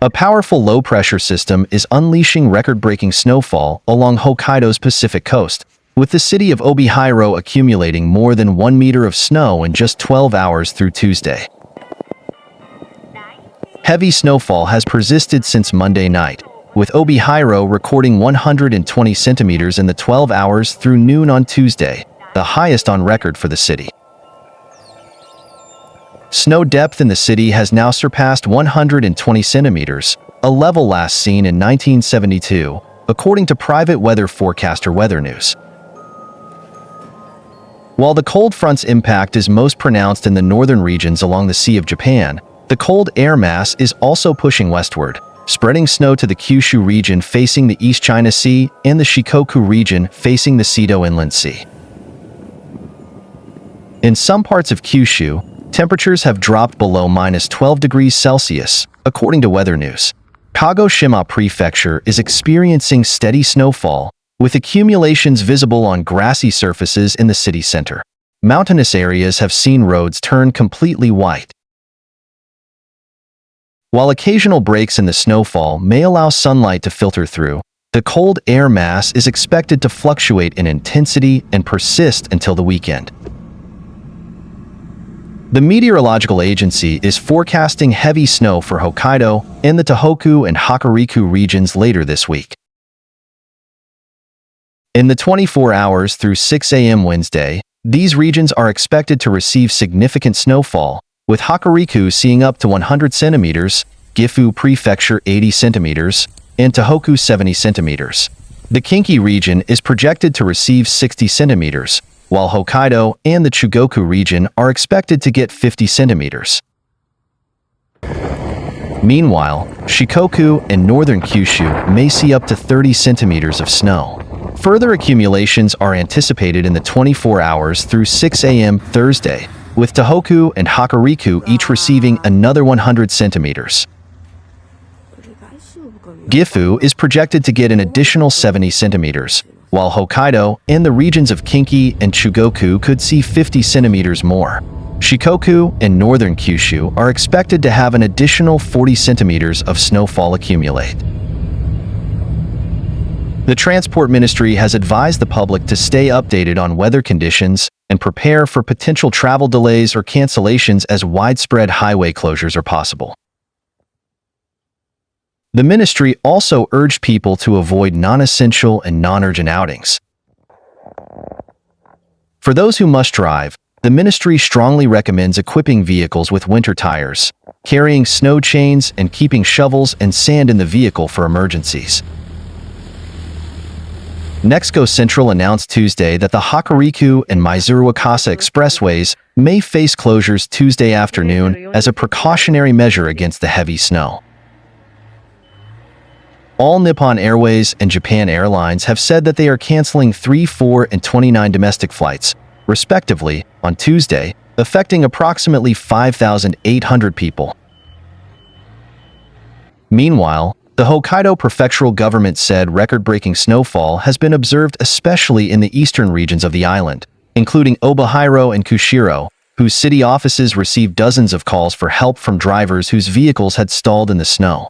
A powerful low-pressure system is unleashing record-breaking snowfall along Hokkaido's Pacific coast, with the city of Obihiro accumulating more than 1 meter of snow in just 12 hours through Tuesday. Heavy snowfall has persisted since Monday night, with Obihiro recording 120 centimeters in the 12 hours through noon on Tuesday, the highest on record for the city. Snow depth in the city has now surpassed 120 centimeters, a level last seen in 1972, according to private weather forecaster Weathernews. While the cold front's impact is most pronounced in the northern regions along the Sea of Japan, the cold air mass is also pushing westward, spreading snow to the Kyushu region facing the East China Sea and the Shikoku region facing the Seto Inland Sea. In some parts of Kyushu, temperatures have dropped below -12 degrees Celsius, according to Weathernews. Kagoshima Prefecture is experiencing steady snowfall, with accumulations visible on grassy surfaces in the city center. Mountainous areas have seen roads turn completely white. While occasional breaks in the snowfall may allow sunlight to filter through, the cold air mass is expected to fluctuate in intensity and persist until the weekend. The meteorological agency is forecasting heavy snow for Hokkaido and the Tohoku and Hokuriku regions later this week. In the 24 hours through 6 a.m. Wednesday, these regions are expected to receive significant snowfall, with Hokuriku seeing up to 100 centimeters, Gifu Prefecture 80 centimeters, and Tohoku 70 centimeters. The Kinki region is projected to receive 60 centimeters, while Hokkaido and the Chugoku region are expected to get 50 centimeters. Meanwhile, Shikoku and northern Kyushu may see up to 30 centimeters of snow. Further accumulations are anticipated in the 24 hours through 6 a.m. Thursday, with Tohoku and Hokuriku each receiving another 100 centimeters. Gifu is projected to get an additional 70 centimeters, while Hokkaido and the regions of Kinki and Chugoku could see 50 centimeters more. Shikoku and northern Kyushu are expected to have an additional 40 centimeters of snowfall accumulate. The Transport Ministry has advised the public to stay updated on weather conditions and prepare for potential travel delays or cancellations as widespread highway closures are possible. The ministry also urged people to avoid non-essential and non-urgent outings. For those who must drive, the ministry strongly recommends equipping vehicles with winter tires, carrying snow chains, and keeping shovels and sand in the vehicle for emergencies. Nexco Central announced Tuesday that the Hokuriku and Maizuru-Wakasa expressways may face closures Tuesday afternoon as a precautionary measure against the heavy snow. All Nippon Airways and Japan Airlines have said that they are canceling 3, 4, and 29 domestic flights, respectively, on Tuesday, affecting approximately 5,800 people. Meanwhile, the Hokkaido prefectural government said record-breaking snowfall has been observed especially in the eastern regions of the island, including Obihiro and Kushiro, whose city offices received dozens of calls for help from drivers whose vehicles had stalled in the snow.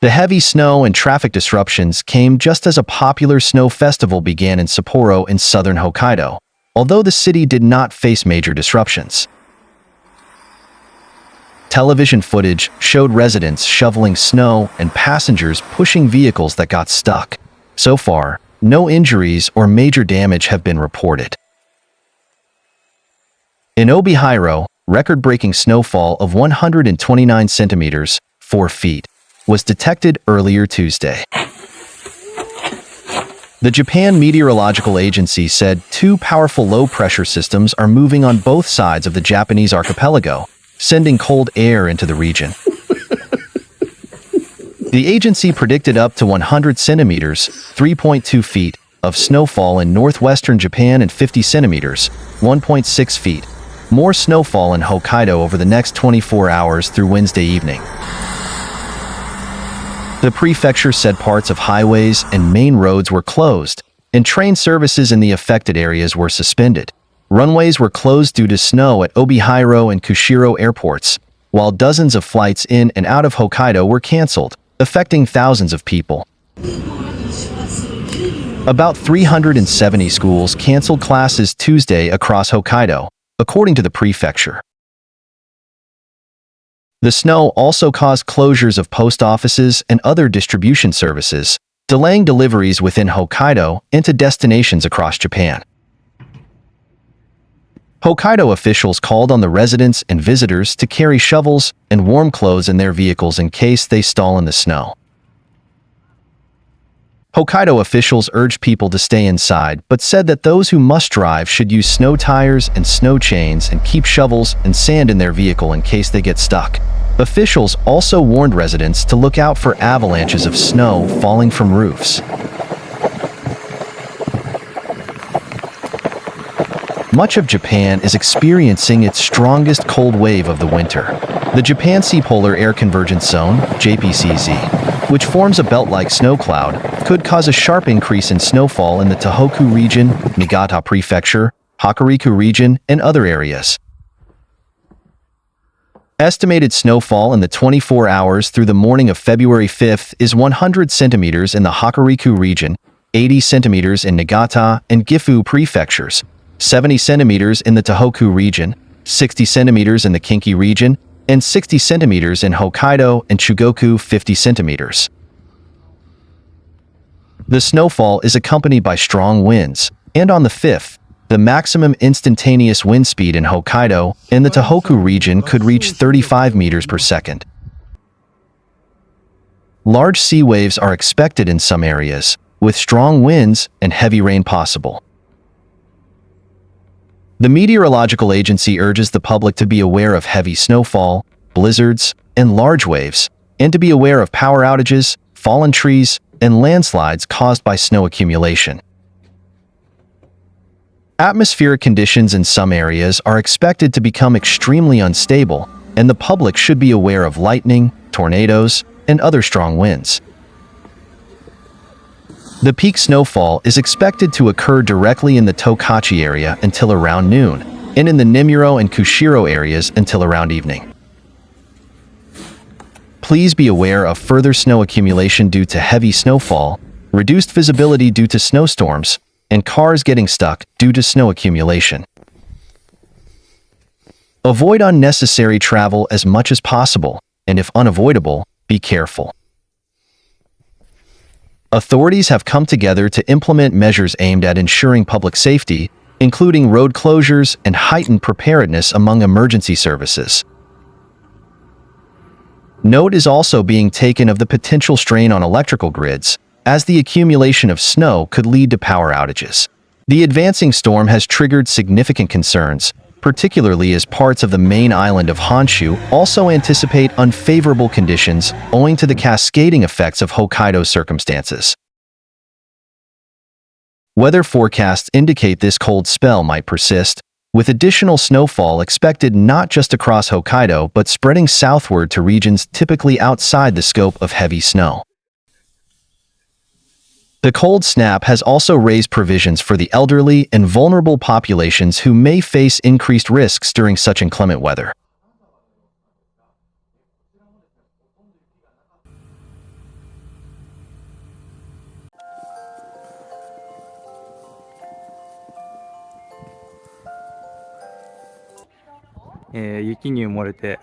The heavy snow and traffic disruptions came just as a popular snow festival began in Sapporo in southern Hokkaido, although the city did not face major disruptions. Television footage showed residents shoveling snow and passengers pushing vehicles that got stuck. So far, no injuries or major damage have been reported. In Obihiro, record-breaking snowfall of 129 centimeters, 4 feet, was detected earlier Tuesday. The Japan Meteorological Agency said 2 powerful low-pressure systems are moving on both sides of the Japanese archipelago, sending cold air into the region. The agency predicted up to 100 centimeters, 3.2 feet, of snowfall in northwestern Japan and 50 centimeters, 1.6 feet, more snowfall in Hokkaido over the next 24 hours through Wednesday evening. The prefecture said parts of highways and main roads were closed, and train services in the affected areas were suspended. Runways were closed due to snow at Obihiro and Kyushu airports, while dozens of flights in and out of Hokkaido were canceled, affecting thousands of people. About 370 schools canceled classes Tuesday across Hokkaido, according to the prefecture. The snow also caused closures of post offices and other distribution services, delaying deliveries within Hokkaido and to destinations across Japan. Hokkaido officials called on the residents and visitors to carry shovels and warm clothes in their vehicles in case they stall in the snow. Hokkaido officials urged people to stay inside but said that those who must drive should use snow tires and snow chains and keep shovels and sand in their vehicle in case they get stuck. Officials also warned residents to look out for avalanches of snow falling from roofs. Much of Japan is experiencing its strongest cold wave of the winter. The Japan Sea Polar Air Convergence Zone, JPCZ, which forms a belt-like snow cloud, could cause a sharp increase in snowfall in the Tohoku region, Niigata Prefecture, Hokuriku region, and other areas. Estimated snowfall in the 24 hours through the morning of February 5th is 100 centimeters in the Hokuriku region, 80 centimeters in Niigata and Gifu prefectures, 70 centimeters in the Tohoku region, 60 centimeters in the Kinki region, and 60 centimeters in Hokkaido and Chugoku 50 centimeters. The snowfall is accompanied by strong winds, and on the 5th, the maximum instantaneous wind speed in Hokkaido and the Tohoku region could reach 35 meters per second. Large sea waves are expected in some areas, with strong winds and heavy rain possible. The Meteorological Agency urges the public to be aware of heavy snowfall, blizzards, and large waves, and to be aware of power outages, fallen trees, and landslides caused by snow accumulation. Atmospheric conditions in some areas are expected to become extremely unstable, and the public should be aware of lightning, tornadoes, and other strong winds. The peak snowfall is expected to occur directly in the Tokachi area until around noon, and in the Nimuro and Kushiro areas until around evening. Please be aware of further snow accumulation due to heavy snowfall, reduced visibility due to snowstorms, and cars getting stuck due to snow accumulation. Avoid unnecessary travel as much as possible, and if unavoidable, be careful. Authorities have come together to implement measures aimed at ensuring public safety, including road closures and heightened preparedness among emergency services. Note is also being taken of the potential strain on electrical grids, as the accumulation of snow could lead to power outages. The advancing storm has triggered significant concerns, particularly as parts of the main island of Honshu also anticipate unfavorable conditions owing to the cascading effects of Hokkaido's circumstances. Weather forecasts indicate this cold spell might persist, with additional snowfall expected not just across Hokkaido but spreading southward to regions typically outside the scope of heavy snow. The cold snap has also raised provisions for the elderly and vulnerable populations who may face increased risks during such inclement weather. "雪に埋もれて